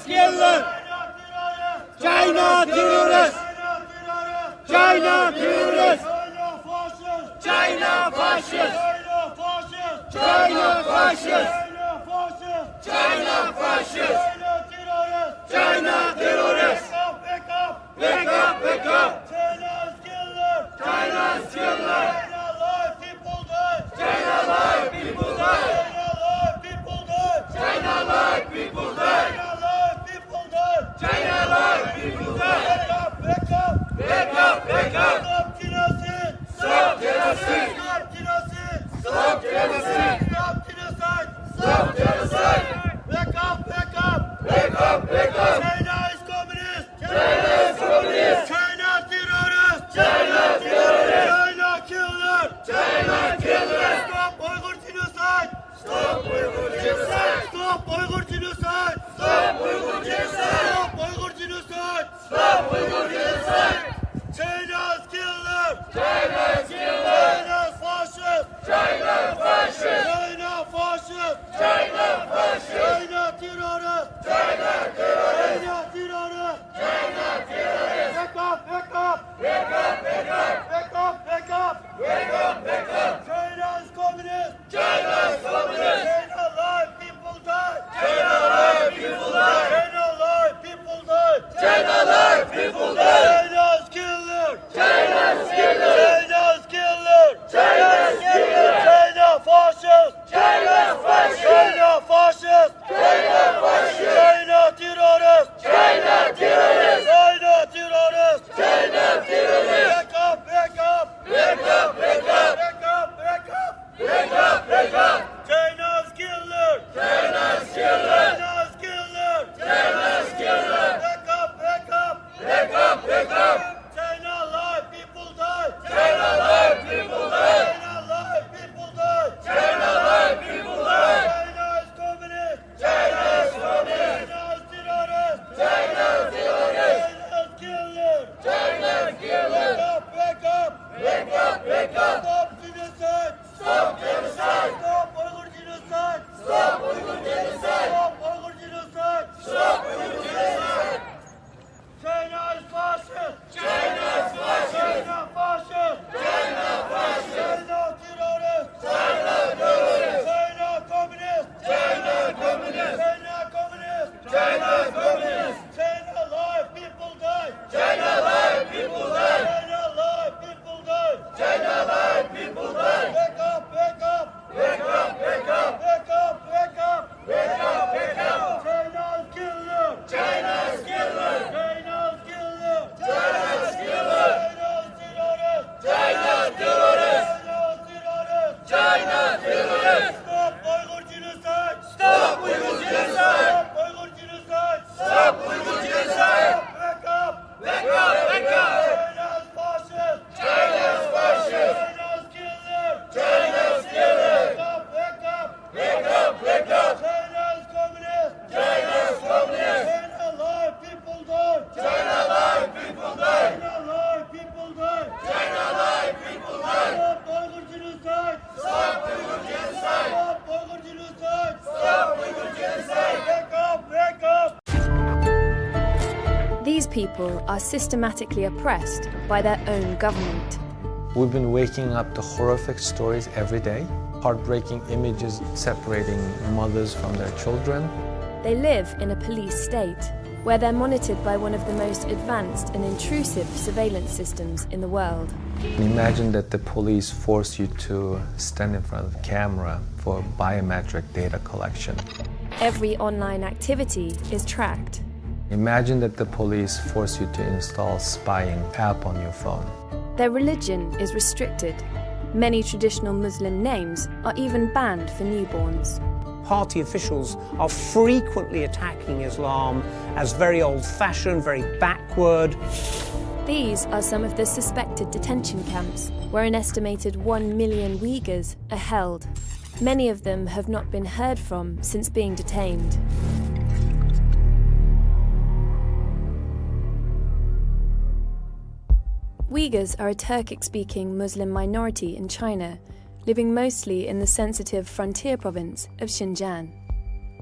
killer! China terrorists! China terrorists! China fascists! China fascists! China fascists! China terrorists! Wake up, wake up! China's killer! China's killer! China alive, people die! China alive, people die! China alive, people die! China alive, people die! China alive, people die! Wake up, wake up! Wake up, wake up! Stop genocide! Stop genocide! Stop genocide! Stop genocide! Stop genocide! Stop genocide! Wake up, wake up! Wake up, wake up! China is communist! China is communist! China terrorist! China terrorist! China killer! China killer! Stop Uyghur genocide! Stop Uyghur genocide! Stop Uyghur genocide! Stop Uyghur genocide! Stop Uyghur genocide! Stop Uyghur genocide! China's killer! China's killer! China's fascist! China fascist! China fascist! China fascist! China terrorist! China terrorist! China terrorist! China terrorist! Wake up! Wake up! Wake up! Wake up! Wake up! Wake up! Wake up! Wake up! China's communist! China's communist! China alive, people die! China alive, people die! China alive, people die! China alive, people die! China's killer! China's killer! China's killer! China's killer! China fascist! China fascist! China fascist! China fascist! China terrorist! China terrorist! China terrorist! China terrorist! Wake up! Wake up! Wake up! Wake up! Wake up! Wake up! Wake up! Wake up! China's killer! China's killer! China's killer! China's killer! Wake up! Wake up! Wake up! Wake up! China alive, people die! China alive, people die! China alive, people die! China alive, people die! China is communist! China is communist! China is terrorist! China is terrorist! China's killer! China's killer! Wake up! Wake up! Wake up! Wake up! Stop genocide! Stop genocide! Stop Uyghur genocide! Stop Uyghur genocide! Stop Uyghur genocide! Stop Uyghur genocide! China is fascist! China is fascist! China fascist! China fascist! China terrorist! China terrorist! China communist! China communist! China communist! China communist! China alive, people die! China alive, people die! China alive, people die! China alive, people die! Wake up! Wake up! Wake up! Wake up! Wake up! Wake up! Wake up! Wake up! China's killer! China's killer! China's killer! China's killer! China's terrorist! China's terrorist! China's terrorist! China's terrorist! Stop Uyghur genocide! Stop Uyghur genocide! Stop Uyghur genocide! Stop Uyghur genocide! Wake up! Wake up! Wake up! China's fascist! China's fascist! China's killer! China's killer! Wake up! Wake up! Wake up! China's communist! China's communist! China alive, people die! China alive, people die! China alive, people die! China alive, people die! Stop Uyghur genocide! Stop Uyghur genocide! Stop Uyghur genocide! Stop Uyghur genocide! Wake up! Wake up! These people are systematically oppressed by their own government. We've been waking up to horrific stories every day, heartbreaking images separating mothers from their children. They live in a police state where they're monitored by one of the most advanced and intrusive surveillance systems in the world. Imagine that the police force you to stand in front of the camera for biometric data collection. Every online activity is tracked. Imagine that the police force you to install spying app on your phone. Their religion is restricted. Many traditional Muslim names are even banned for newborns. Party officials are frequently attacking Islam as very old-fashioned, very backward. These are some of the suspected detention camps where an estimated 1 million Uyghurs are held. Many of them have not been heard from since being detained. Uyghurs are a Turkic-speaking Muslim minority in China, living mostly in the sensitive frontier province of Xinjiang.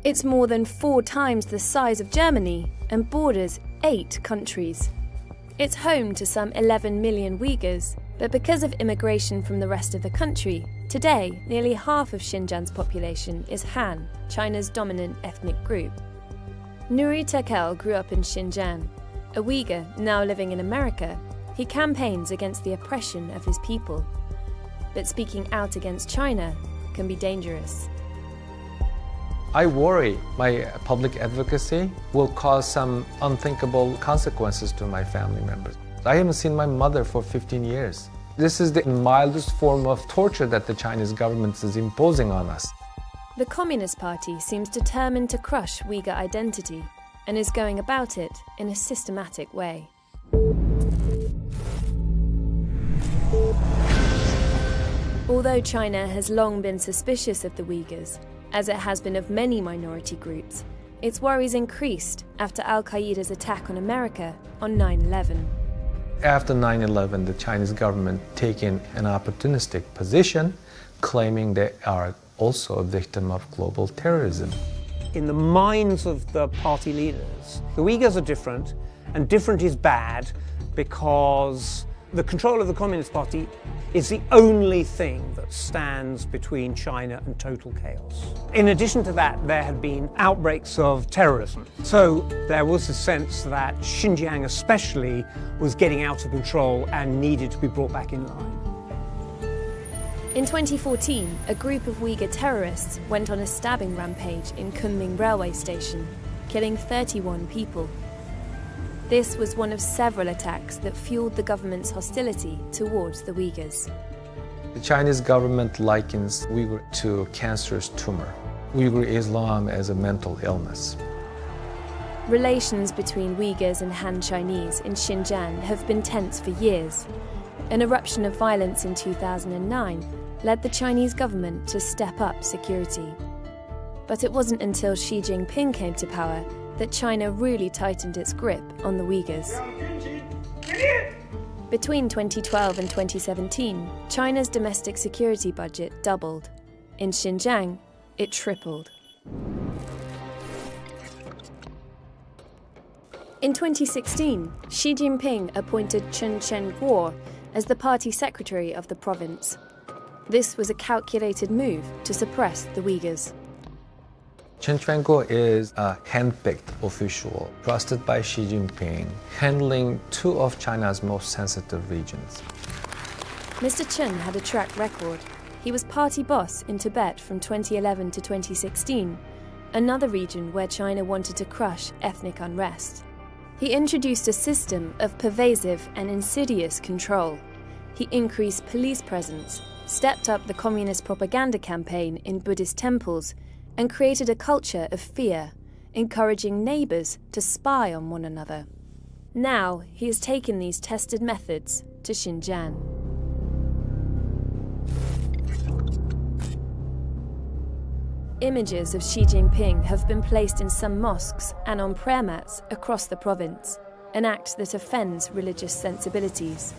It's more than 4 times the size of Germany and borders 8 countries. It's home to some 11 million Uyghurs, but because of immigration from the rest of the country, today nearly half of Xinjiang's population is Han, China's dominant ethnic group. Nuri Tekel grew up in Xinjiang. A Uyghur now living in America, he campaigns against the oppression of his people. But speaking out against China can be dangerous. I worry my public advocacy will cause some unthinkable consequences to my family members. I haven't seen my mother for 15 years. This is the mildest form of torture that the Chinese government is imposing on us. The Communist Party seems determined to crush Uyghur identity and is going about it in a systematic way. Although China has long been suspicious of the Uyghurs, as it has been of many minority groups, its worries increased after Al-Qaeda's attack on America on 9/11. After 9/11, the Chinese government taken an opportunistic position, claiming they are also a victim of global terrorism. In the minds of the party leaders, the Uyghurs are different, and different is bad because the control of the Communist Party is the only thing that stands between China and total chaos. In addition to that, there had been outbreaks of terrorism. So there was a sense that Xinjiang especially was getting out of control and needed to be brought back in line. In 2014, a group of Uyghur terrorists went on a stabbing rampage in Kunming railway station, killing 31 people. This was one of several attacks that fueled the government's hostility towards the Uyghurs. The Chinese government likens Uyghur to a cancerous tumor, Uyghur Islam as a mental illness. Relations between Uyghurs and Han Chinese in Xinjiang have been tense for years. An eruption of violence in 2009 led the Chinese government to step up security. But it wasn't until Xi Jinping came to power that China really tightened its grip on the Uyghurs. Between 2012 and 2017, China's domestic security budget doubled. In Xinjiang, it tripled. In 2016, Xi Jinping appointed Chen Cheng-kuo as the party secretary of the province. This was a calculated move to suppress the Uyghurs. Chen Cheng-kuo is a hand-picked official trusted by Xi Jinping, handling 2 of China's most sensitive regions. Mr. Chen had a track record. He was party boss in Tibet from 2011 to 2016, another region where China wanted to crush ethnic unrest. He introduced a system of pervasive and insidious control. He increased police presence, stepped up the communist propaganda campaign in Buddhist temples, and created a culture of fear, encouraging neighbours to spy on one another. Now he has taken these tested methods to Xinjiang. Images of Xi Jinping have been placed in some mosques and on prayer mats across the province, an act that offends religious sensibilities.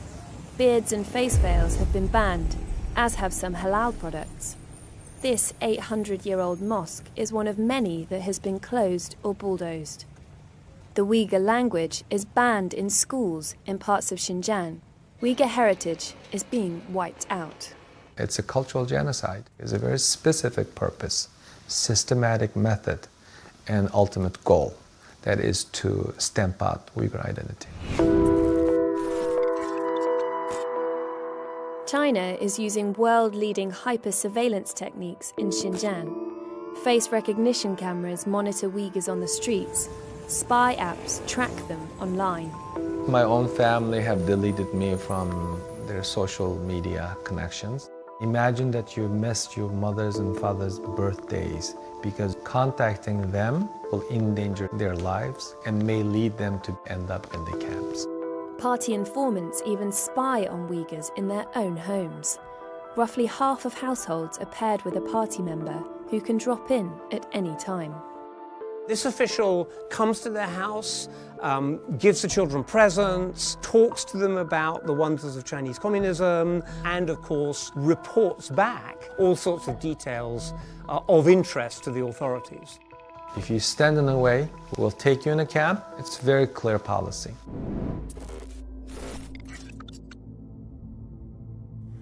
Beards and face veils have been banned, as have some halal products. This 800-year-old mosque is one of many that has been closed or bulldozed. The Uyghur language is banned in schools in parts of Xinjiang. Uyghur heritage is being wiped out. It's a cultural genocide. It's a very specific purpose, systematic method, and ultimate goal. That is to stamp out Uyghur identity. China is using world-leading hyper-surveillance techniques in Xinjiang. Face recognition cameras monitor Uyghurs on the streets. Spy apps track them online. My own family have deleted me from their social media connections. Imagine that you missed your mother's and father's birthdays because contacting them will endanger their lives and may lead them to end up in the camps. Party informants even spy on Uyghurs in their own homes. Roughly half of households are paired with a party member who can drop in at any time. This official comes to their house, gives the children presents, talks to them about the wonders of Chinese communism, and of course reports back all sorts of details of interest to the authorities. If you stand in the way, we'll take you in a camp. It's very clear policy.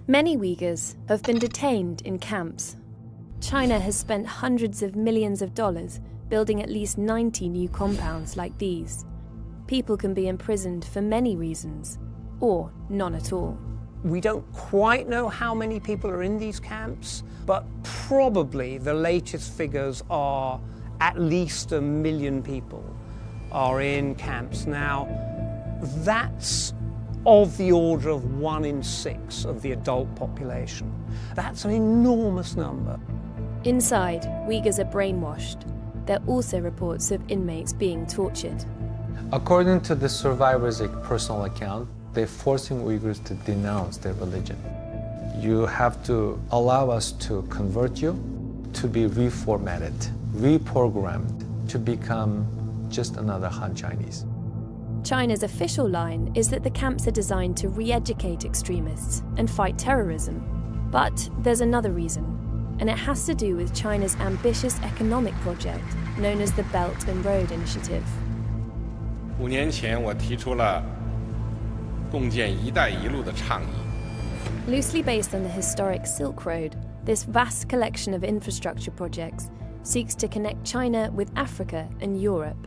Many Uyghurs have been detained in camps. China has spent hundreds of millions of dollars building at least 90 new compounds like these. People can be imprisoned for many reasons, or none at all. We don't quite know how many people are in these camps, but probably the latest figures are at least 1 million people are in camps. Now, that's of the order of 1 in 6 of the adult population. That's an enormous number. Inside, Uyghurs are brainwashed. There are also reports of inmates being tortured. According to the survivor's personal account, they're forcing Uyghurs to denounce their religion. You have to allow us to convert you, to be reformatted, reprogrammed, to become just another Han Chinese. China's official line is that the camps are designed to re-educate extremists and fight terrorism. But there's another reason, and it has to do with China's ambitious economic project known as the Belt and Road Initiative. 5年前，我提出了共建“一带一路”的倡议。 Loosely based on the historic Silk Road, this vast collection of infrastructure projects seeks to connect China with Africa and Europe.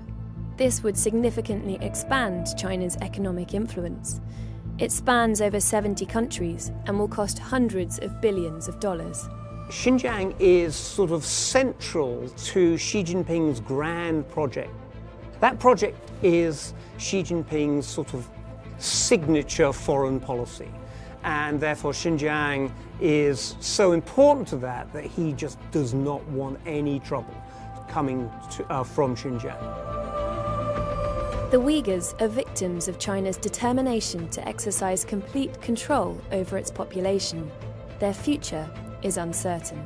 This would significantly expand China's economic influence. It spans over 70 countries and will cost hundreds of billions of dollars. Xinjiang is sort of central to Xi Jinping's grand project. That project is Xi Jinping's sort of signature foreign policy. And therefore Xinjiang is so important to that that he just does not want any trouble coming from Xinjiang. The Uyghurs are victims of China's determination to exercise complete control over its population. Their future is uncertain.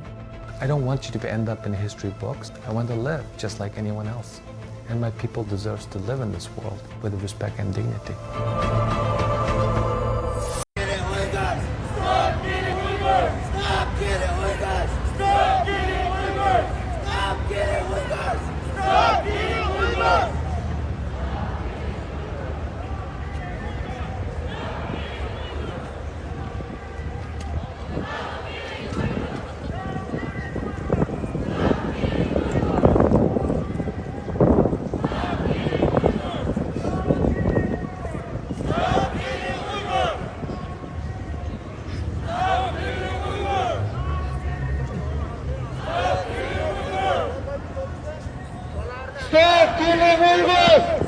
I don't want you to end up in history books. I want to live just like anyone else. And my people deserve to live in this world with respect and dignity. Stop killing Uyghurs!